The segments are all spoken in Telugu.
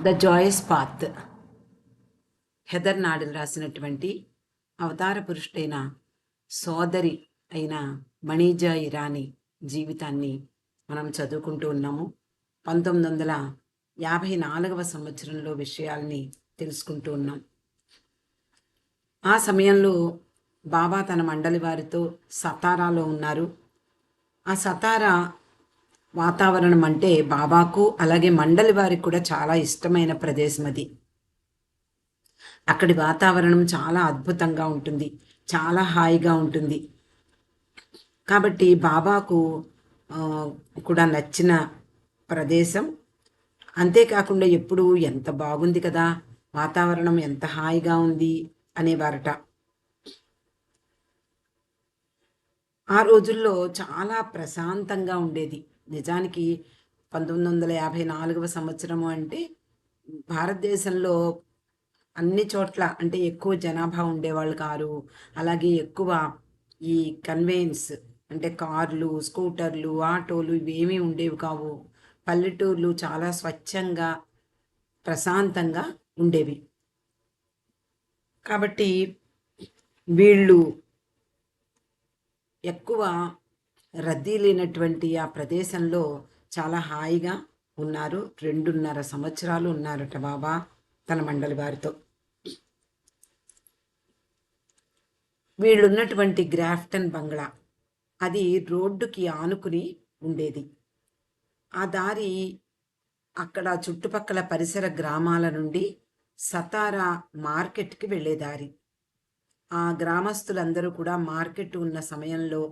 The Joyce path. హెదర్ నాడెల్ రాసినటువంటి అవతార పురుషుడైన సోదరి అయిన మణిజా ఇరానీ జీవితాన్ని మనం చదువుకుంటూ ఉన్నాము. 1954వ సంవత్సరంలో విషయాల్ని తెలుసుకుంటూ ఉన్నాం. ఆ సమయంలో బాబా తన మండలి వారితో సతారాలో ఉన్నారు. ఆ సతారా వాతావరణం అంటే బాబాకు అలాగే మండలి వారికి కూడా చాలా ఇష్టమైన ప్రదేశం అది. అక్కడి వాతావరణం చాలా అద్భుతంగా ఉంటుంది, చాలా హాయిగా ఉంటుంది. కాబట్టి బాబాకు కూడా నచ్చిన ప్రదేశం. అంతేకాకుండా ఎప్పుడు ఎంత బాగుంది కదా, వాతావరణం ఎంత హాయిగా ఉంది అనేవారట. ఆ రోజుల్లో చాలా ప్రశాంతంగా ఉండేది. నిజానికి 1954వ సంవత్సరము అంటే భారతదేశంలో అన్ని చోట్ల అంటే ఎక్కువ జనాభా ఉండేవాళ్ళు కారు. అలాగే ఎక్కువ ఈ కన్వేయన్స్ అంటే కార్లు, స్కూటర్లు, ఆటోలు ఇవేమీ ఉండేవి కావు. పల్లెటూర్లు చాలా స్వచ్ఛంగా ప్రశాంతంగా ఉండేవి. కాబట్టి వీళ్ళు ఎక్కువ రద్దీ లేనటువంటి ఆ ప్రదేశంలో చాలా హాయిగా ఉన్నారు. 2.5 సంవత్సరాలు ఉన్నారట బాబా తన మండలి వారితో. వీళ్ళున్నటువంటి గ్రాఫ్టన్ బంగ్లా అది రోడ్డుకి ఆనుకుని ఉండేది. ఆ దారి అక్కడ చుట్టుపక్కల పరిసర గ్రామాల నుండి సతారా మార్కెట్కి వెళ్ళే దారి. ఆ గ్రామస్తులందరూ కూడా మార్కెట్ ఉన్న సమయంలో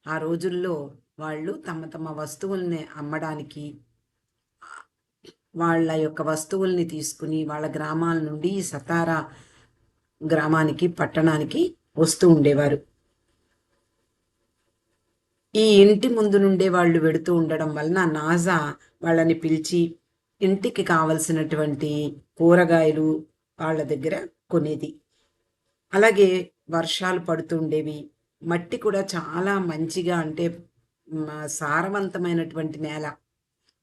ఆ రోజుల్లో వాళ్ళు తమ తమ వస్తువుల్ని అమ్మడానికి వాళ్ళ యొక్క వస్తువుల్ని తీసుకుని వాళ్ళ గ్రామాల నుండి సతారా గ్రామానికి పట్టణానికి వస్తూ ఉండేవారు. ఈ ఇంటి ముందు నుండే వాళ్ళు వెడుతూ ఉండడం వలన నాజా వాళ్ళని పిలిచి ఇంటికి కావలసినటువంటి కూరగాయలు వాళ్ళ దగ్గర కొనేది. అలాగే వర్షాలు పడుతుండేవి. మట్టి కూడా చాలా మంచిగా అంటే సారవంతమైనటువంటి నేల.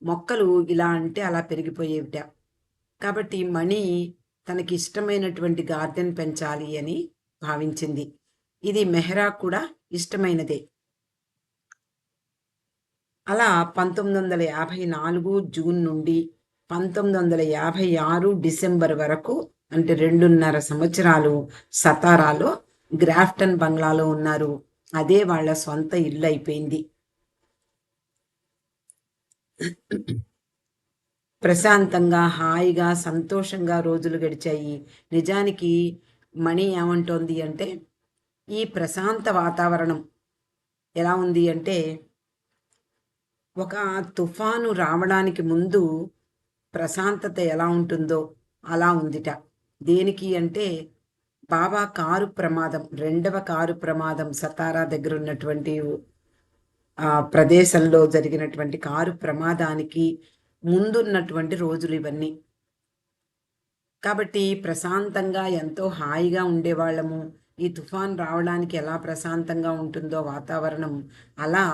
మొక్కలు ఇలా అంటే అలా పెరిగిపోయేవిట. కాబట్టి మణి తనకి ఇష్టమైనటువంటి గార్డెన్ పెంచాలి అని భావించింది. ఇది మెహ్రా కూడా ఇష్టమైనదే. అలా 1954 జూన్ నుండి 1956 డిసెంబర్ వరకు అంటే 2.5 సంవత్సరాలు సతారాలో గ్రాఫ్టన్ బంగ్లాలో ఉన్నారు. అదే వాళ్ళ సొంత ఇల్లు అయిపోయింది. ప్రశాంతంగా హాయిగా సంతోషంగా రోజులు గడిచాయి. నిజానికి మణి ఏమంటోంది అంటే ఈ ప్రశాంత వాతావరణం ఎలా ఉంది అంటే ఒక తుఫాను రావడానికి ముందు ప్రశాంతత ఎలా ఉంటుందో అలా ఉందిట. దేనికి అంటే బాబా కారు ప్రమాదం, 2వ కారు ప్రమాదం సతారా దగ్గర ఉన్నటువంటి ప్రదేశంలో జరిగినటువంటి కారు ప్రమాదానికి ముందున్నటువంటి రోజులు ఇవన్నీ. కాబట్టి ప్రశాంతంగా ఎంతో హాయిగా ఉండేవాళ్ళము. ఈ తుఫాన్ రావడానికి ఎలా ప్రశాంతంగా ఉంటుందో వాతావరణం అలా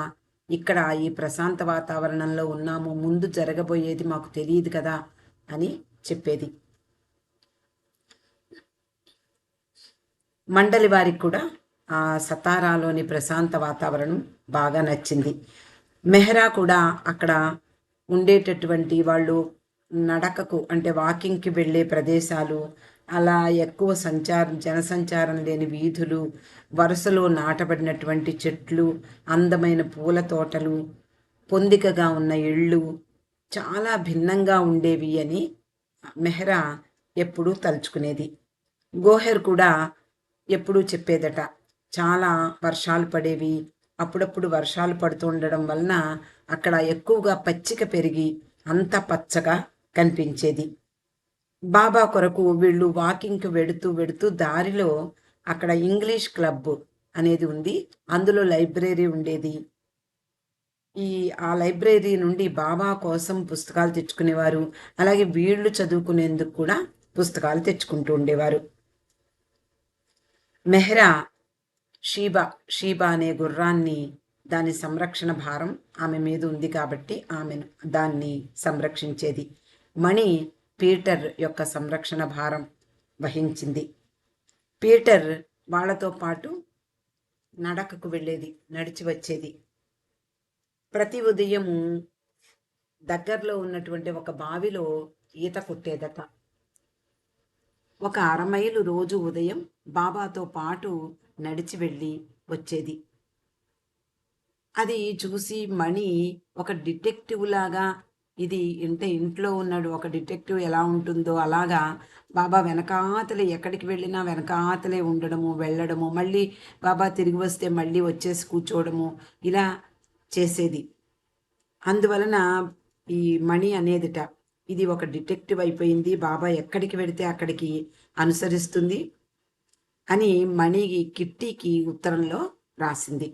ఇక్కడ ఈ ప్రశాంత వాతావరణంలో ఉన్నాము. ముందు జరగబోయేది మాకు తెలియదు కదా అని చెప్పేది. మండలి వారికి కూడా ఆ సతారాలోని ప్రశాంత వాతావరణం బాగా నచ్చింది. మెహ్రా కూడా అక్కడ ఉండేటటువంటి వాళ్ళు నడకకు అంటే వాకింగ్కి వెళ్ళే ప్రదేశాలు, అలా ఎక్కువ జనసంచారం లేని వీధులు, వరుసలో నాటబడినటువంటి చెట్లు, అందమైన పూల తోటలు, పొందికగా ఉన్న ఇళ్ళు చాలా భిన్నంగా ఉండేవి అని మెహ్రా ఎప్పుడూ తలుచుకునేది. గోహెర్ కూడా ఎప్పుడూ చెప్పేదట, చాలా వర్షాలు పడేవి. అప్పుడప్పుడు వర్షాలు పడుతూ ఉండడం వలన అక్కడ ఎక్కువగా పచ్చిక పెరిగి అంత పచ్చగా కనిపించేది. బాబా కొరకు వీళ్ళు వాకింగ్కి వెడుతూ దారిలో అక్కడ ఇంగ్లీష్ క్లబ్ అనేది ఉంది. అందులో లైబ్రరీ ఉండేది. ఆ లైబ్రరీ నుండి బాబా కోసం పుస్తకాలు తెచ్చుకునేవారు. అలాగే వీళ్ళు చదువుకునేందుకు కూడా పుస్తకాలు తెచ్చుకుంటూ ఉండేవారు. మెహ్రా షీబా అనే గుర్రాన్ని, దాని సంరక్షణ భారం ఆమె మీద ఉంది కాబట్టి ఆమెను దాన్ని సంరక్షించేది. మణి పీటర్ యొక్క సంరక్షణ భారం వహించింది. పీటర్ వాళ్ళతో పాటు నడకకు వెళ్ళేది, నడిచి వచ్చేది. ప్రతి ఉదయము దగ్గరలో ఉన్నటువంటి ఒక బావిలో ఈత కొట్టేదట. ఒక 1/2 మైలు రోజు ఉదయం బాబాతో పాటు నడిచి వెళ్ళి వచ్చేది. అది చూసి మణి ఒక డిటెక్టివ్ లాగా, ఇది ఇంట్లో ఉన్నాడు ఒక డిటెక్టివ్ ఎలా ఉంటుందో అలాగా బాబా వెనకాతలే ఎక్కడికి వెళ్ళినా వెనకాతలే ఉండడము, వెళ్ళడము, మళ్ళీ బాబా తిరిగి వస్తే మళ్ళీ వచ్చేసి కూర్చోవడము, ఇలా చేసేది. అందువలన ఈ మణి అనేదిట, ఇది ఒక డిటెక్టివ్ అయిపోయింది, బాబా ఎక్కడికి వెళితే అక్కడికి అనుసరిస్తుంది అని మణి కిట్టీకి ఉత్తరంలో రాసింది.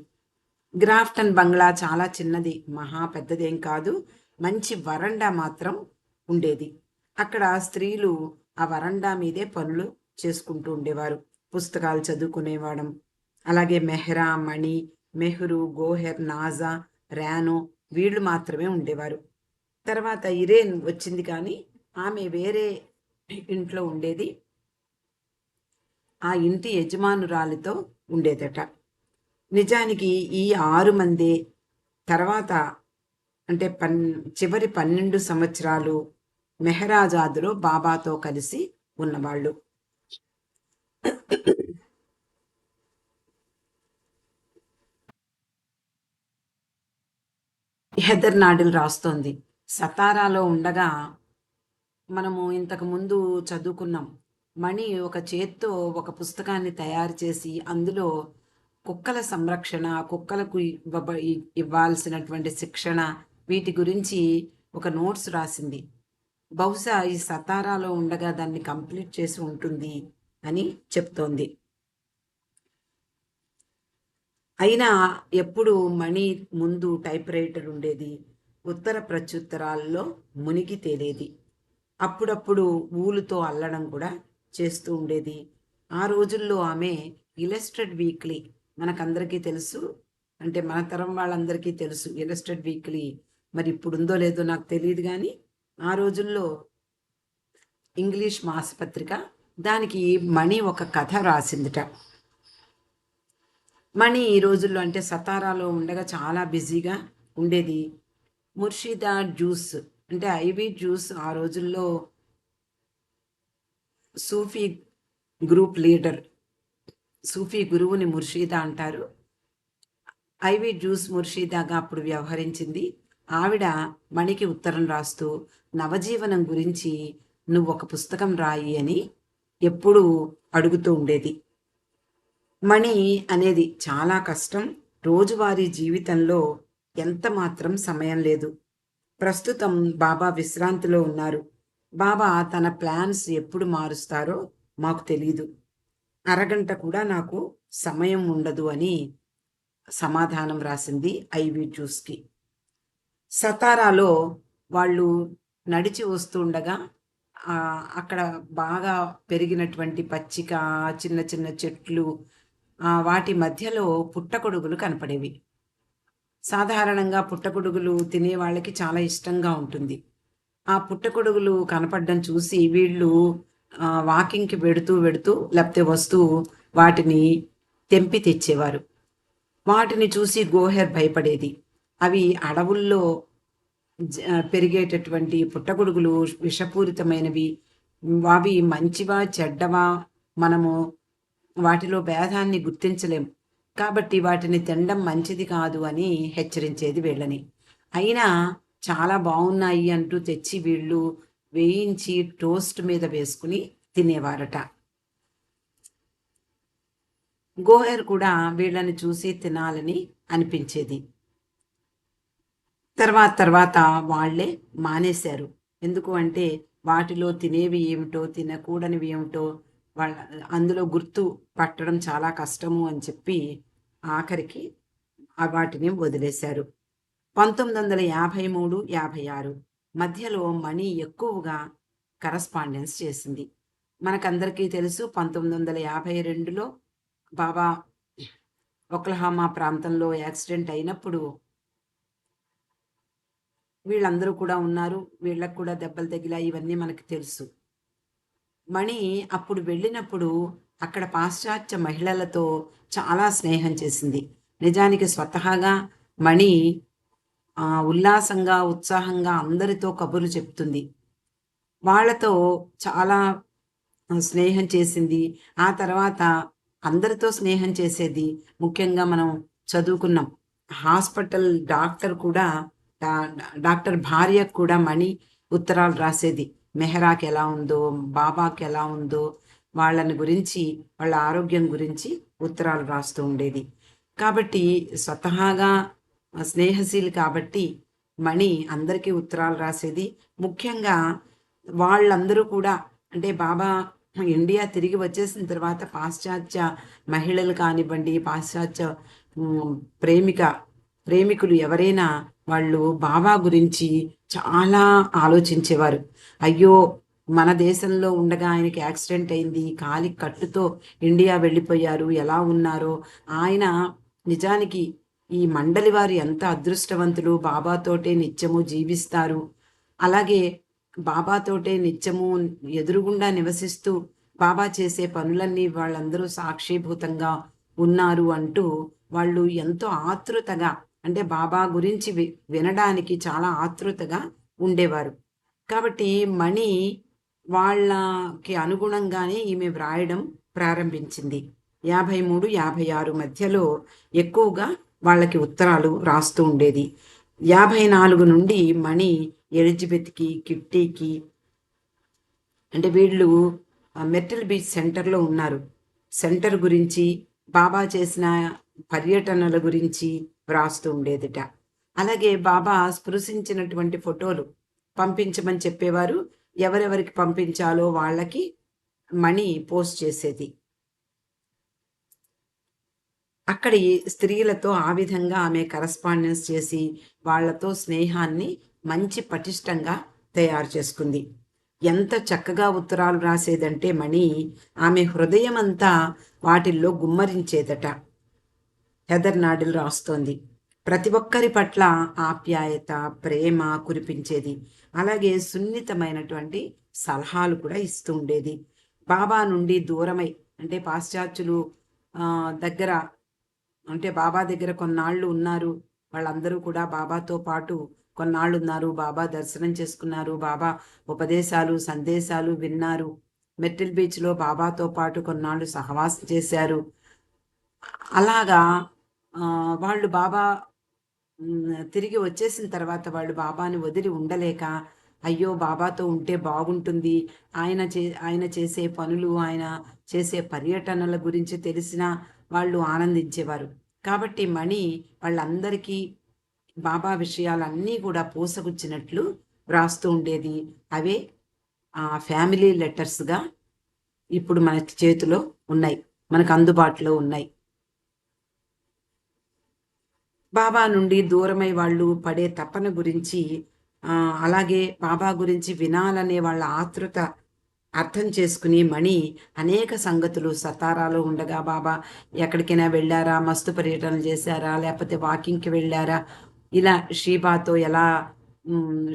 గ్రాఫ్టన్ బంగ్లా చాలా చిన్నది, మహా పెద్దదేం కాదు. మంచి వరండా మాత్రం ఉండేది. అక్కడ స్త్రీలు ఆ వరండా మీదే పనులు చేసుకుంటూ ఉండేవారు, పుస్తకాలు చదువుకునేవాడం. అలాగే మెహ్రా, మణి, మెహ్రు, గోహెర్, నాజా, రానో వీళ్ళు మాత్రమే ఉండేవారు. తర్వాత ఇరేన్ వచ్చింది, కానీ ఆమె వేరే ఇంట్లో ఉండేది. ఆ ఇంటి యజమానురాలితో ఉండేదట. నిజానికి ఈ 6 మందే తర్వాత అంటే చివరి 12 సంవత్సరాలు మెహరాజాదులో బాబాతో కలిసి ఉన్నవాళ్ళు. హెదర్ నాడిల్ రాస్తోంది, సతారాలో ఉండగా మనము ఇంతకు ముందు చదువుకున్నాం, మణి ఒక చేత్తో ఒక పుస్తకాన్ని తయారు చేసి అందులో కుక్కల సంరక్షణ, కుక్కలకు ఇవ్వాల్సినటువంటి శిక్షణ, వీటి గురించి ఒక నోట్స్ రాసింది. బహుశా ఈ సతారాలో ఉండగా దాన్ని కంప్లీట్ చేసి ఉంటుంది అని చెప్తోంది. అయినా ఎప్పుడు మణి ముందు టైప్ రైటర్ ఉండేది, ఉత్తర ప్రత్యుత్తరాల్లో మునిగి తేలేది. అప్పుడప్పుడు ఊలుతో అల్లడం కూడా చేస్తూ ఉండేది. ఆ రోజుల్లో ఆమె ఇలస్ట్రేటెడ్ వీక్లీ, మనకందరికీ తెలుసు, అంటే మన తరం వాళ్ళందరికీ తెలుసు ఇలస్ట్రేటెడ్ వీక్లీ, మరి ఇప్పుడు ఉందో లేదో నాకు తెలియదు, కానీ ఆ రోజుల్లో ఇంగ్లీష్ మాసపత్రిక, దానికి మణి ఒక కథ రాసిందిట. మణి ఈ రోజుల్లో అంటే సతారాలో ఉండగా చాలా బిజీగా ఉండేది. ముర్షిదా జ్యూస్ అంటే ఐవి జ్యూస్ ఆ రోజుల్లో సూఫీ గ్రూప్ లీడర్, సూఫీ గురువుని ముర్షిదా అంటారు. ఐవి జ్యూస్ ముర్షిదాగా అప్పుడు వ్యవహరించింది. ఆవిడ మణికి ఉత్తరం రాస్తూ నవజీవనం గురించి నువ్వు ఒక పుస్తకం రాయి అని ఎప్పుడూ అడుగుతూ ఉండేది. మణి అనేది చాలా కష్టం, రోజువారీ జీవితంలో ఎంత మాత్రం సమయం లేదు. ప్రస్తుతం బాబా విశ్రాంతిలో ఉన్నారు. బాబా తన ప్లాన్స్ ఎప్పుడు మారుస్తారో మాకు తెలీదు, అరగంట కూడా నాకు సమయం ఉండదు అని సమాధానం రాసింది ఐవి జ్యూస్కి. సతారాలో వాళ్ళు నడిచి వస్తూ ఉండగా అక్కడ బాగా పెరిగినటువంటి పచ్చిక, చిన్న చిన్న చెట్లు, వాటి మధ్యలో పుట్టగొడుగులు కనపడేవి. సాధారణంగా పుట్టగొడుగులు తినే వాళ్ళకి చాలా ఇష్టంగా ఉంటుంది. ఆ పుట్టగొడుగులు కనపడడం చూసి వీళ్ళు వాకింగ్కి వెడుతూ లేకపోతే వస్తూ వాటిని తెంపి తెచ్చేవారు. వాటిని చూసి గోహెర్ భయపడేది. అవి అడవుల్లో పెరిగేటటువంటి పుట్టగొడుగులు విషపూరితమైనవి, అవి మంచివా చెడ్డవా మనము వాటిలో భేదాన్ని గుర్తించలేం, కాబట్టి వాటిని తినడం మంచిది కాదు అని హెచ్చరించేది వీళ్ళని. అయినా చాలా బాగున్నాయి అంటూ తెచ్చి వీళ్ళు వేయించి టోస్ట్ మీద వేసుకుని తినేవారట. గోహెర్ కూడా వీళ్ళని చూసి తినాలని అనిపించేది. తర్వాత వాళ్లే మానేశారు. ఎందుకు అంటే వాటిలో తినేవి ఏమిటో తినకూడనివి ఏమిటో వాళ్ళ అందులో గుర్తు పట్టడం చాలా కష్టము అని చెప్పి ఆఖరికి వాటిని వదిలేశారు. 1953-56 మధ్యలో మణి ఎక్కువగా కరస్పాండెన్స్ చేసింది. మనకందరికీ తెలుసు 1952లో బాబా ఒక్లహామా ప్రాంతంలో యాక్సిడెంట్ అయినప్పుడు వీళ్ళందరూ కూడా ఉన్నారు. వీళ్ళకి కూడా దెబ్బలు తగిలాయి. ఇవన్నీ మనకు తెలుసు. మణి అప్పుడు వెళ్ళినప్పుడు అక్కడ పాశ్చాత్య మహిళలతో చాలా స్నేహం చేసింది. నిజానికి స్వతహాగా మణి ఉల్లాసంగా, ఉత్సాహంగా అందరితో కబుర్లు చెప్తుంది. వాళ్ళతో చాలా స్నేహం చేసింది. ఆ తర్వాత అందరితో స్నేహం చేసేది. ముఖ్యంగా మనం చదువుకున్నాం. హాస్పిటల్ డాక్టర్ కూడా డా డాక్టర్ భార్యకు కూడా మణి ఉత్తరాలు రాసేది. మెహరాకి ఎలా ఉందో, బాబాకి ఎలా ఉందో, వాళ్ళని గురించి, వాళ్ళ ఆరోగ్యం గురించి ఉత్తరాలు రాస్తూ ఉండేది. కాబట్టి స్వతహాగా స్నేహశీలి కాబట్టి మణి అందరికీ ఉత్తరాలు రాసేది. ముఖ్యంగా వాళ్ళందరూ కూడా అంటే బాబా ఇండియా తిరిగి వచ్చేసిన తర్వాత పాశ్చాత్య మహిళలు కానివ్వండి, పాశ్చాత్య హ్మ్, ప్రేమిక ప్రేమికులు ఎవరైనా వాళ్ళు బాబా గురించి చాలా ఆలోచించేవారు. అయ్యో! మన దేశంలో ఉండగా ఆయనకి యాక్సిడెంట్ అయింది. కాలికి కట్టుతో ఇండియా వెళ్ళిపోయారు. ఎలా ఉన్నారో ఆయన నిజానికి ఈ మండలి వారు ఎంత అదృష్టవంతులు. బాబాతోటే నిత్యము జీవిస్తారు. అలాగే బాబాతోటే నిత్యము ఎదురుగుండా నివసిస్తూ బాబా చేసే పనులన్నీ వాళ్ళందరూ సాక్షీభూతంగా ఉన్నారు అంటూ వాళ్ళు ఎంతో ఆతృతగా అంటే బాబా గురించి వినడానికి చాలా ఆతృతగా ఉండేవారు. కాబట్టి మణి వాళ్ళకి అనుగుణంగానే ఈమె వ్రాయడం ప్రారంభించింది. 53, 56 మధ్యలో ఎక్కువగా వాళ్ళకి ఉత్తరాలు రాస్తూ ఉండేది. 54 నుండి మణి ఎలిజబెత్‌కి, కిట్టీకి అంటే వీళ్ళు మెర్టిల్ బీచ్ సెంటర్‌లో ఉన్నారు. సెంటర్ గురించి, బాబా చేసిన పర్యటనల గురించి వ్రాస్తూ ఉండేదిట. అలాగే బాబా స్పృశించినటువంటి ఫోటోలు పంపించమని చెప్పేవారు. ఎవరెవరికి పంపించాలో వాళ్ళకి మణి పోస్ట్ చేసేది. అక్కడి స్త్రీలతో ఆ విధంగా ఆమె కరస్పాండెన్స్ చేసి వాళ్ళతో స్నేహాన్ని మంచి పటిష్టంగా తయారు చేసుకుంది. ఎంత చక్కగా ఉత్తరాలు రాసేదంటే మణి ఆమె హృదయమంతా వాటిల్లో గుమ్మరించేదట. హెదర్ నాడిల్ రాస్తోంది. ప్రతి ఒక్కరి పట్ల ఆప్యాయత, ప్రేమ కురిపించేది. అలాగే సున్నితమైనటువంటి సలహాలు కూడా ఇస్తూ ఉండేది. బాబా నుండి దూరమై అంటే పాశ్చాత్యులు దగ్గర అంటే బాబా దగ్గర కొన్నాళ్ళు ఉన్నారు. వాళ్ళందరూ కూడా బాబాతో పాటు కొన్నాళ్ళు ఉన్నారు. బాబా దర్శనం చేసుకున్నారు. బాబా ఉపదేశాలు, సందేశాలు విన్నారు. మెర్టిల్ బీచ్‌లో బాబాతో పాటు కొన్నాళ్ళు సహవాసం చేశారు. అలాగా వాళ్ళు బాబా తిరిగి వచ్చేసిన తర్వాత వాళ్ళు బాబాని వదిలి ఉండలేక, అయ్యో! బాబాతో ఉంటే బాగుంటుంది. ఆయన చేసే పనులు, ఆయన చేసే పర్యటనల గురించి తెలిసినా వాళ్ళు ఆనందించేవారు. కాబట్టి మణి వాళ్ళందరికీ బాబా విషయాలన్నీ కూడా పూసగుచ్చినట్లు వ్రాస్తూ ఉండేది. అవే ఫ్యామిలీ లెటర్స్‌గా ఇప్పుడు మన చేతిలో ఉన్నాయి. మనకు అందుబాటులో ఉన్నాయి. బాబా నుండి దూరమై వాళ్ళు పడే తపన గురించి అలాగే బాబా గురించి వినాలనే వాళ్ళ ఆతృత అర్థం చేసుకుని మణి అనేక సంగతులు సతారాలో ఉండగా బాబా ఎక్కడికైనా వెళ్ళారా, మస్తు పర్యటనలు చేశారా, లేకపోతే వాకింగ్‌కి వెళ్ళారా, ఇలా షీబాతో ఎలా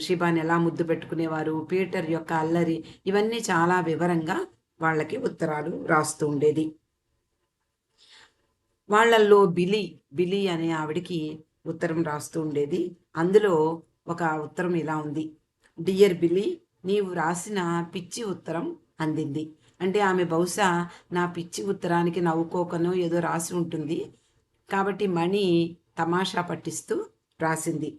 షీబాని ఎలా ముద్దు పెట్టుకునేవారు, పీటర్ యొక్క అల్లరి ఇవన్నీ చాలా వివరంగా వాళ్ళకి ఉత్తరాలు రాస్తూ ఉండేది. వాళ్ళల్లో బిలి అనే ఆవిడకి ఉత్తరం రాస్తూ ఉండేది. అందులో ఒక ఉత్తరం ఇలా ఉంది. డియర్ బిలి, నీవు రాసిన పిచ్చి ఉత్తరం అందింది. అంటే ఆమె బహుశా నా పిచ్చి ఉత్తరానికి నవ్వుకోకనో ఏదో రాసి ఉంటుంది. కాబట్టి మణి తమాషా పట్టిస్తూ రాసింది.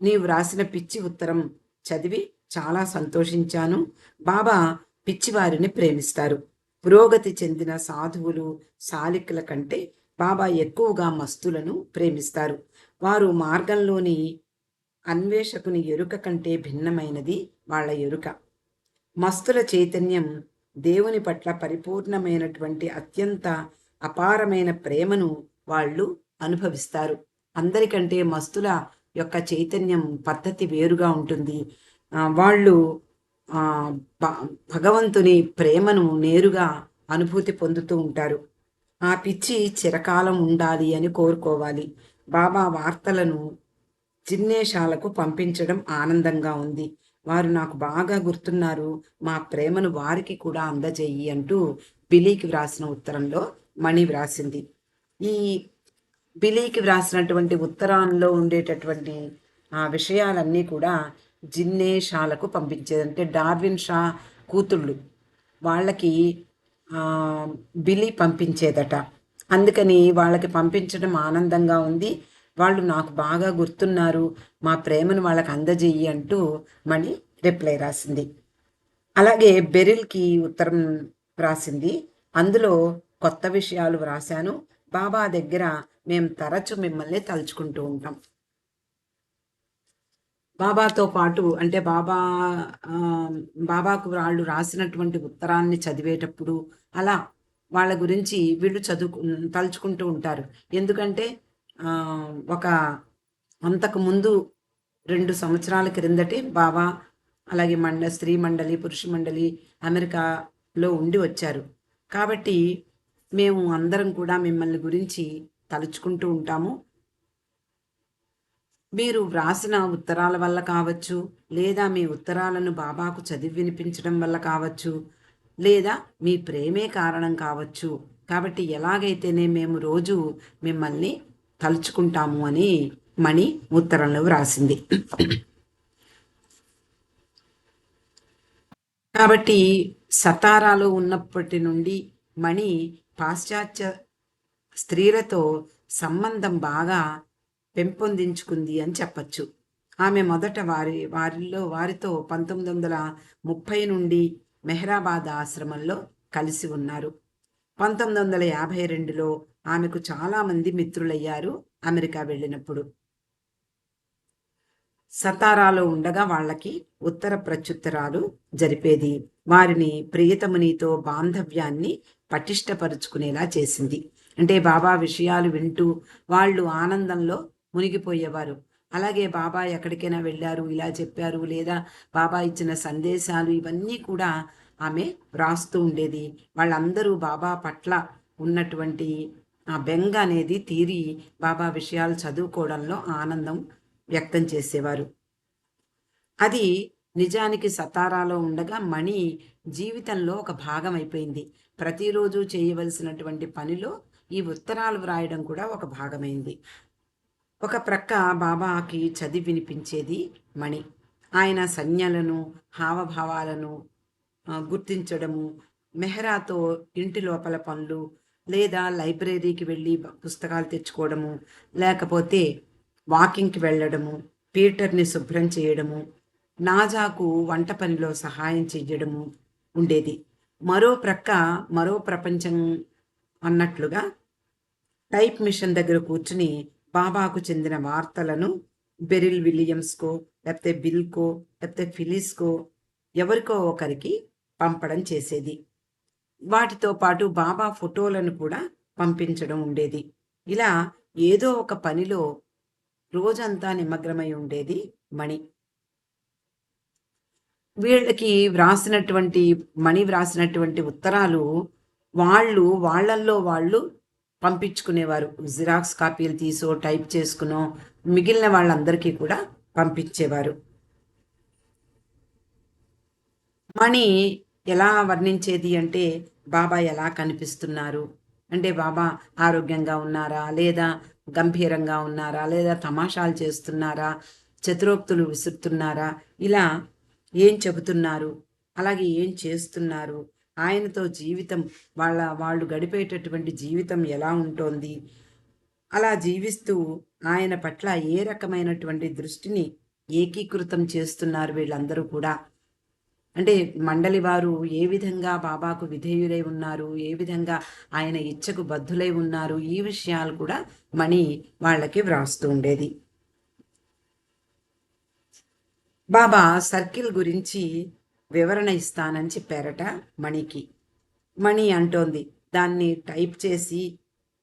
నీవు రాసిన పిచ్చి ఉత్తరం చదివి చాలా సంతోషించాను. బాబా పిచ్చివారిని ప్రేమిస్తారు. పురోగతి చెందిన సాధువులు, సాలికుల కంటే బాబా ఎక్కువగా మస్తులను ప్రేమిస్తారు. వారు మార్గంలోని అన్వేషకుని ఎరుక కంటే భిన్నమైనది వాళ్ళ ఎరుక. మస్తుల చైతన్యం దేవుని పట్ల పరిపూర్ణమైనటువంటి అత్యంత అపారమైన ప్రేమను వాళ్ళు అనుభవిస్తారు. అందరికంటే మస్తుల యొక్క చైతన్యం పద్ధతి వేరుగా ఉంటుంది. వాళ్ళు భగవంతుని ప్రేమను నేరుగా అనుభూతి పొందుతూ ఉంటారు. ఆ పిచ్చి చిరకాలం ఉండాలి అని కోరుకోవాలి. బాబా వార్తలను జిన్నేశాలకు పంపించడం ఆనందంగా ఉంది. వారు నాకు బాగా గుర్తున్నారు. మా ప్రేమను వారికి కూడా అందజేయి అంటూ బిలీకి వ్రాసిన ఉత్తరంలో మణి వ్రాసింది. ఈ బిలీకి వ్రాసినటువంటి ఉత్తరంలో ఉండేటటువంటి విషయాలన్నీ కూడా జిన్నేషాలకు పంపించేది. అంటే డార్విన్ షా కూతుళ్ళు వాళ్ళకి బిలీ పంపించేదట. అందుకని వాళ్ళకి పంపించడం ఆనందంగా ఉంది. వాళ్ళు నాకు బాగా గుర్తున్నారు. మా ప్రేమను వాళ్ళకి అందజేయి అంటూ మణి రిప్లై రాసింది. అలాగే బెరిల్కి ఉత్తరం రాసింది. అందులో కొత్త విషయాలు వ్రాశాను. బాబా దగ్గర మేము తరచు మిమ్మల్ని తలుచుకుంటూ ఉంటాం. బాబాతో పాటు అంటే బాబాకు వాళ్ళు రాసినటువంటి ఉత్తరాన్ని చదివేటప్పుడు అలా వాళ్ళ గురించి వీళ్ళు తలుచుకుంటూ ఉంటారు. ఎందుకంటే ఒక అంతకుముందు 2 సంవత్సరాల క్రిందటే బాబా అలాగే స్త్రీ మండలి, పురుష మండలి అమెరికాలో ఉండి వచ్చారు. కాబట్టి మేము అందరం కూడా మిమ్మల్ని గురించి తలుచుకుంటూ ఉంటాము. మీరు వ్రాసిన ఉత్తరాల వల్ల కావచ్చు, లేదా మీ ఉత్తరాలను బాబాకు చదివి వినిపించడం వల్ల కావచ్చు, లేదా మీ ప్రేమే కారణం కావచ్చు. కాబట్టి ఎలాగైతేనే మేము రోజు మిమ్మల్ని తలుచుకుంటాము అని మణి ఉత్తరంలో వ్రాసింది. కాబట్టి సతారాలో ఉన్నప్పటి నుండి మణి పాశ్చాత్య స్త్రీలతో సంబంధం బాగా పెంపొందించుకుంది అని చెప్పచ్చు. ఆమె మొదట వారితో 1930 నుండి మెహ్రాబాద్ ఆశ్రమంలో కలిసి ఉన్నారు. 1952లో ఆమెకు చాలామంది మిత్రులయ్యారు అమెరికా వెళ్ళినప్పుడు. సతారాలో ఉండగా వాళ్ళకి ఉత్తర ప్రత్యుత్తరాలు జరిపేది. వారిని ప్రియతమునితో బాంధవ్యాన్ని పటిష్టపరుచుకునేలా చేసింది. అంటే బాబా విషయాలు వింటూ వాళ్ళు ఆనందంలో మునిగిపోయేవారు. అలాగే బాబా ఎక్కడికైనా వెళ్ళారు, ఇలా చెప్పారు, లేదా బాబా ఇచ్చిన సందేశాలు ఇవన్నీ కూడా ఆమె వ్రాస్తూ ఉండేది. వాళ్ళందరూ బాబా పట్ల ఉన్నటువంటి ఆ బెంగ అనేది తీరి బాబా విషయాలు చదువుకోవడంలో ఆనందం వ్యక్తం చేసేవారు. అది నిజానికి సతారాలో ఉండగా మణి జీవితంలో ఒక భాగం అయిపోయింది. ప్రతిరోజు చేయవలసినటువంటి పనిలో ఈ ఉత్తరాలు వ్రాయడం కూడా ఒక భాగమైంది. ఒక ప్రక్క బాబాకి చదివి వినిపించేది మణి. ఆయన సంజ్ఞలను, హావభావాలను గుర్తించడము, మెహరాతో ఇంటి లోపల పనులు, లేదా లైబ్రరీకి వెళ్ళి పుస్తకాలు తెచ్చుకోవడము, లేకపోతే వాకింగ్కి వెళ్ళడము, పీటర్ని శుభ్రం చేయడము, నాజాకు వంట పనిలో సహాయం చేయడము ఉండేది. మరో ప్రక్క మరో ప్రపంచం అన్నట్లుగా టైప్ మిషన్ దగ్గర కూర్చుని బాబాకు చెందిన వార్తలను బెరిల్ విలియమ్స్కో, లేకపోతే బిల్కో, లేకపోతే ఫిలిస్కో ఎవరికో ఒకరికి పంపడం చేసేది. వాటితో పాటు బాబా ఫోటోలను కూడా పంపించడం ఉండేది. ఇలా ఏదో ఒక పనిలో రోజంతా నిమగ్నమై ఉండేది మణి. వీళ్ళకి మణి వ్రాసినటువంటి ఉత్తరాలు వాళ్ళల్లో వాళ్ళు పంపించుకునేవారు. జిరాక్స్ కాపీలు తీసో టైప్ చేసుకునో మిగిలిన వాళ్ళందరికీ కూడా పంపించేవారు. మణి ఎలా వర్ణించేది అంటే బాబా ఎలా కనిపిస్తున్నారు అంటే బాబా ఆరోగ్యంగా ఉన్నారా, లేదా గంభీరంగా ఉన్నారా, లేదా తమాషాలు చేస్తున్నారా, చతురోక్తులు విసురుతున్నారా, ఇలా ఏం చెబుతున్నారు, అలాగే ఏం చేస్తున్నారు, ఆయనతో జీవితం వాళ్ళు గడిపేటటువంటి జీవితం ఎలా ఉంటోంది, అలా జీవిస్తూ ఆయన పట్ల ఏ రకమైనటువంటి దృష్టిని ఏకీకృతం చేస్తున్నారు వీళ్ళందరూ కూడా. అంటే మండలి వారు ఏ విధంగా బాబాకు విధేయులై ఉన్నారు, ఏ విధంగా ఆయన ఇచ్చకు బద్ధులై ఉన్నారు, ఈ విషయాలు కూడా మణి వాళ్ళకి వ్రాస్తూ ఉండేది. బాబా సర్కిల్ గురించి వివరణ ఇస్తానని చెప్పారట మణికి. మణి అంటోంది, దాన్ని టైప్ చేసి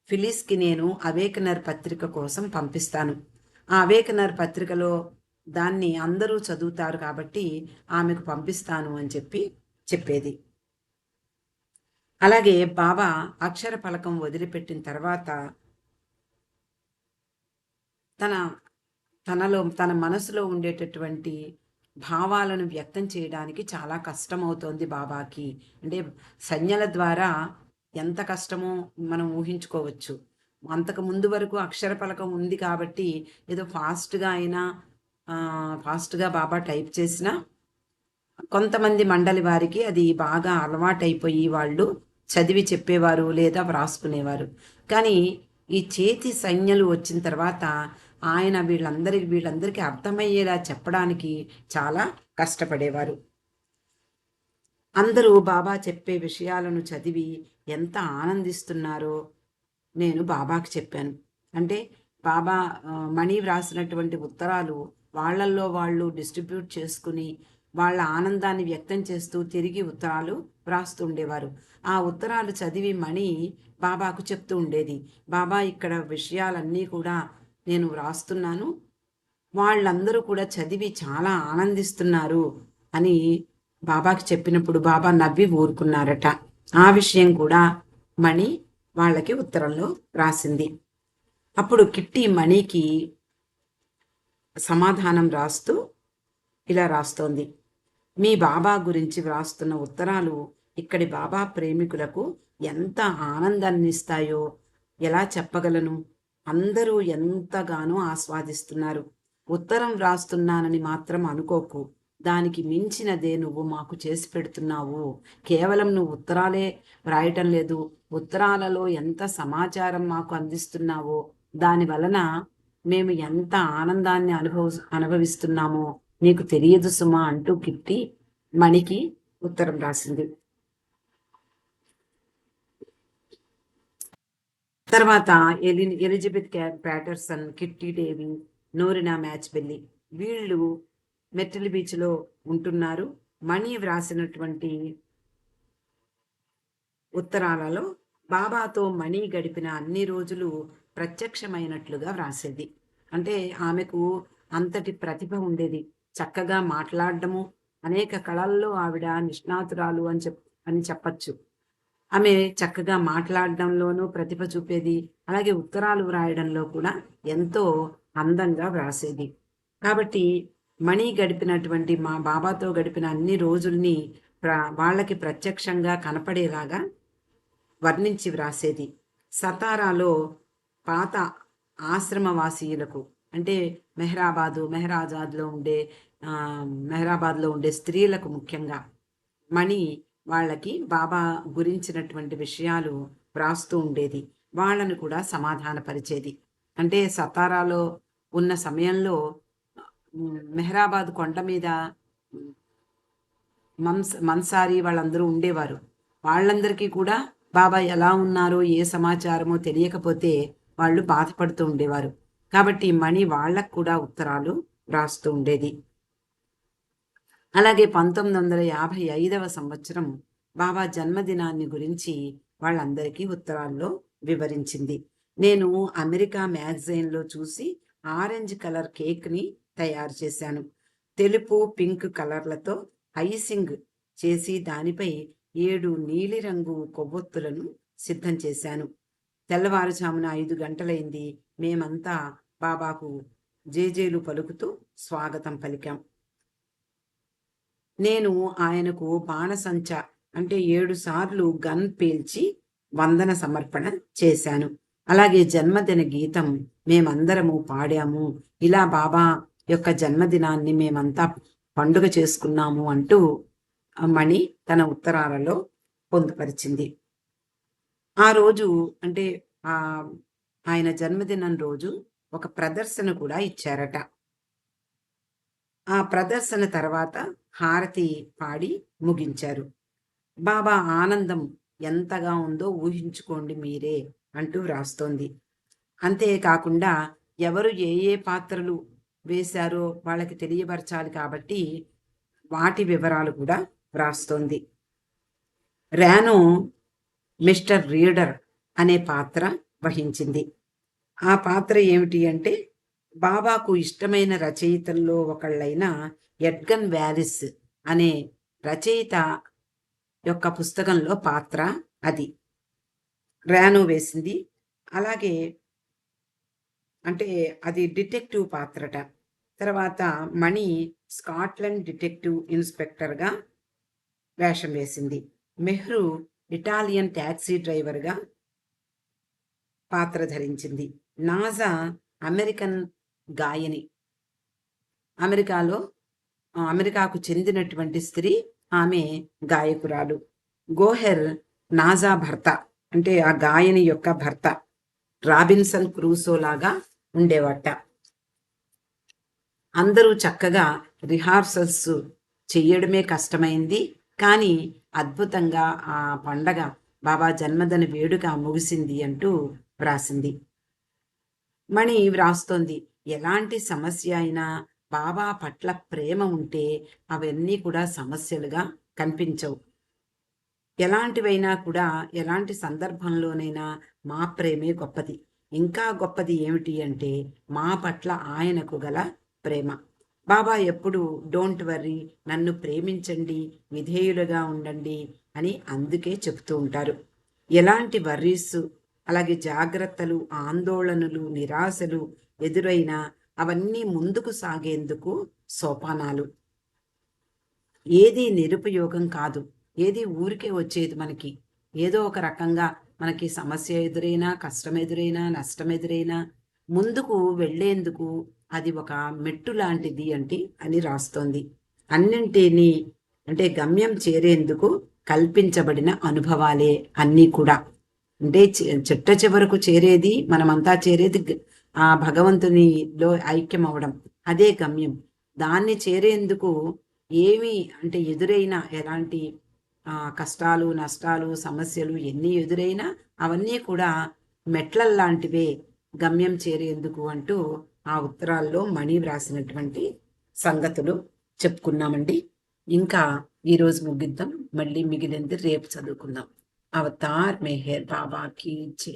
ఫిలిస్కి నేను అవేకనర్ పత్రిక కోసం పంపిస్తాను. ఆ అవేకనర్ పత్రికలో దాన్ని అందరూ చదువుతారు కాబట్టి ఆమెకు పంపిస్తాను అని చెప్పేది. అలాగే బాబా అక్షర ఫలకం వదిలిపెట్టిన తర్వాత తన తన మనసులో ఉండేటటువంటి భావాలను వ్యక్తం చేయడానికి చాలా కష్టమవుతోంది బాబాకి. అంటే సంజ్ఞల ద్వారా ఎంత కష్టమో మనం ఊహించుకోవచ్చు. అంతకు ముందు వరకు అక్షర పలకం ఉంది కాబట్టి ఏదో ఫాస్ట్‌గా బాబా టైప్ చేసినా కొంతమంది మండలి వారికి అది బాగా అలవాటైపోయి వాళ్ళు చదివి చెప్పేవారు లేదా వ్రాసుకునేవారు. కానీ ఈ చేతి సంజ్ఞలు వచ్చిన తర్వాత ఆయన వీళ్ళందరికీ అర్థమయ్యేలా చెప్పడానికి చాలా కష్టపడేవారు. అందరూ బాబా చెప్పే విషయాలను చదివి ఎంత ఆనందిస్తున్నారో నేను బాబాకి చెప్పాను. అంటే బాబా మణి వ్రాసినటువంటి ఉత్తరాలు వాళ్ళల్లో వాళ్ళు డిస్ట్రిబ్యూట్ చేసుకుని వాళ్ళ ఆనందాన్ని వ్యక్తం చేస్తూ తిరిగి ఉత్తరాలు వ్రాస్తూ ఉండేవారు. ఆ ఉత్తరాలు చదివి మణి బాబాకు చెప్తూ ఉండేది. బాబా ఇక్కడ విషయాలన్నీ కూడా నేను వ్రాస్తున్నాను, వాళ్ళందరూ కూడా చదివి చాలా ఆనందిస్తున్నారు అని బాబాకి చెప్పినప్పుడు బాబా నవ్వి ఊరుకున్నారట. ఆ విషయం కూడా మణి వాళ్ళకి ఉత్తరంలో రాసింది. అప్పుడు కిట్టి మణికి సమాధానం రాస్తూ ఇలా రాస్తోంది. మీ బాబా గురించి వ్రాస్తున్న ఉత్తరాలు ఇక్కడి బాబా ప్రేమికులకు ఎంత ఆనందాన్ని ఇస్తాయో ఎలా చెప్పగలను. అందరూ ఎంతగానో ఆస్వాదిస్తున్నారు. ఉత్తరం వ్రాస్తున్నానని మాత్రం అనుకోకు. దానికి మించినదే నువ్వు మాకు చేసి పెడుతున్నావు. కేవలం నువ్వు ఉత్తరాలే వ్రాయటం లేదు, ఉత్తరాలలో ఎంత సమాచారం మాకు అందిస్తున్నావో దాని వలన మేము ఎంత ఆనందాన్ని అనుభవిస్తున్నామో నీకు తెలియదు సుమా అంటూ కిట్టి మణికి ఉత్తరం రాసింది. తర్వాత ఎలిజబెత్ ప్యాటర్సన్, కిట్టి డేవి, నోరినా మ్యాచ్బెల్లి వీళ్ళు మెట్టెల్ బీచ్లో ఉంటున్నారు. మణి వ్రాసినటువంటి ఉత్తరాలలో బాబాతో మణి గడిపిన అన్ని రోజులు ప్రత్యక్షమైనట్లుగా వ్రాసేది. అంటే ఆమెకు అంతటి ప్రతిభ ఉండేది. చక్కగా మాట్లాడడము, అనేక కళల్లో ఆవిడ నిష్ణాతురాలు అని చెప్పచ్చు. ఆమె చక్కగా మాట్లాడడంలోనూ ప్రతిభ చూపేది. అలాగే ఉత్తరాలు వ్రాయడంలో కూడా ఎంతో అందంగా వ్రాసేది. కాబట్టి మణి గడిపినటువంటి మా బాబాతో గడిపిన అన్ని రోజుల్ని వాళ్ళకి ప్రత్యక్షంగా కనపడేలాగా వర్ణించి వ్రాసేది. సతారాలో పాత ఆశ్రమవాసీయులకు అంటే మెహరాబాద్లో ఉండే స్త్రీలకు ముఖ్యంగా మణి వాళ్ళకి బాబా గురించినటువంటి విషయాలు వ్రాస్తూ ఉండేది. వాళ్ళను కూడా సమాధానపరిచేది. అంటే సతారాలో ఉన్న సమయంలో మెహరాబాద్ కొండ మీద మన్సారి వాళ్ళందరూ ఉండేవారు. వాళ్ళందరికీ కూడా బాబా ఎలా ఉన్నారో ఏ సమాచారమో తెలియకపోతే వాళ్ళు బాధపడుతూ ఉండేవారు. కాబట్టి మణి వాళ్ళకు కూడా ఉత్తరాలు వ్రాస్తూ ఉండేది. అలాగే 1955వ సంవత్సరం బాబా జన్మదినాన్ని గురించి వాళ్ళందరికీ ఉత్తరాల్లో వివరించింది. నేను అమెరికా మ్యాగజైన్లో చూసి ఆరెంజ్ కలర్ కేక్ని తయారు చేశాను. తెలుపు పింక్ కలర్లతో ఐసింగ్ చేసి దానిపై 7 నీలిరంగు కొవ్వొత్తులను సిద్ధం చేశాను. తెల్లవారుజామున 5 గంటలైంది. మేమంతా బాబాకు జేజేలు పలుకుతూ స్వాగతం పలికాం. నేను ఆయనకు బాణసంచ అంటే 7 సార్లు గన్ పేల్చి వందన సమర్పణ చేశాను. అలాగే జన్మదిన గీతం మేమందరము పాడాము. ఇలా బాబా యొక్క జన్మదినాన్ని మేమంతా పండుగ చేసుకున్నాము అంటూ మణి తన ఉత్తరాలలో పొందుపరిచింది. ఆ రోజు అంటే ఆయన జన్మదినం రోజు ఒక ప్రదర్శన కూడా ఇచ్చారట. ఆ ప్రదర్శన తర్వాత హారతి పాడి ముగించారు. బాబా ఆనందం ఎంతగా ఉందో ఊహించుకోండి మీరే అంటూ వ్రాస్తోంది. అంతేకాకుండా ఎవరు ఏ ఏ పాత్రలు వేశారో వాళ్ళకి తెలియపరచాలి కాబట్టి వాటి వివరాలు కూడా వ్రాస్తోంది. రానో మిస్టర్ రీడర్ అనే పాత్ర వహించింది. ఆ పాత్ర ఏమిటి అంటే బాబాకు ఇష్టమైన రచయితల్లో ఒకళ్ళైన ఎడ్గన్ వ్యాలిస్ అనే రచయిత యొక్క పుస్తకంలో పాత్ర అది రానో వేసింది. అలాగే అంటే అది డిటెక్టివ్ పాత్రట. తర్వాత మణి స్కాట్లాండ్ డిటెక్టివ్ ఇన్స్‌పెక్టర్‌గా వేషం వేసింది. మెహ్రు ఇటాలియన్ టాక్సీ డ్రైవర్‌గా పాత్ర ధరించింది. నాజా అమెరికన్ గాయని. అమెరికాలో అమెరికాకు చెందినటువంటి స్త్రీ. ఆమె గాయకురాలు. గోహెర్ నాజా భర్త. అంటే ఆ గాయని యొక్క భర్త. రాబిన్సన్ క్రూసో లాగా ఉండేవట. అందరూ చక్కగా రిహార్సల్స్ చెయ్యడమే కష్టమైంది. కానీ అద్భుతంగా ఆ పండగ బాబా జన్మదిన వేడుక ముగిసింది అంటూ వ్రాసింది. మణి వ్రాస్తోంది, ఎలాంటి సమస్య అయినా బాబా పట్ల ప్రేమ ఉంటే అవన్నీ కూడా సమస్యలుగా కనిపించవు. ఎలాంటివైనా కూడా ఎలాంటి సందర్భంలోనైనా మా ప్రేమే గొప్పది. ఇంకా గొప్పది ఏమిటి అంటే మా పట్ల ఆయనకు గల ప్రేమ. బాబా ఎప్పుడు డోంట్ వర్రీ, నన్ను ప్రేమించండి, విధేయులుగా ఉండండి అని అందుకే చెప్తూ ఉంటారు. ఎలాంటి వర్రీస్, అలాగే జాగ్రత్తలు, ఆందోళనలు, నిరాశలు ఎదురైనా అవన్నీ ముందుకు సాగేందుకు సోపానాలు. ఏది నిరుపయోగం కాదు. ఏది ఊరికే వచ్చేది మనకి. ఏదో ఒక రకంగా మనకి సమస్య ఎదురైనా, కష్టం ఎదురైనా, నష్టం ఎదురైనా ముందుకు వెళ్ళేందుకు అది ఒక మెట్టు లాంటిది అని రాస్తోంది. అన్నింటినీ అంటే గమ్యం చేరేందుకు కల్పించబడిన అనుభవాలే అన్నీ కూడా. అంటే చిట్ట చివరకు చేరేది, మనమంతా చేరేది ఆ భగవంతునిలో ఐక్యం అవ్వడం. అదే గమ్యం. దాన్ని చేరేందుకు ఏమి అంటే ఎదురైనా ఎలాంటి కష్టాలు, నష్టాలు, సమస్యలు ఎన్ని ఎదురైనా అవన్నీ కూడా మెట్లల్లాంటివే గమ్యం చేరేందుకు అంటూ ఆ ఉత్తరాల్లో మణి వ్రాసినటువంటి సంగతులు చెప్పుకున్నామండి. ఇంకా ఈరోజు ముగిద్దాం. మళ్ళీ మిగిలింది రేపు చదువుకుందాం. అవతార్ మెహర్ బాబా కీ జై.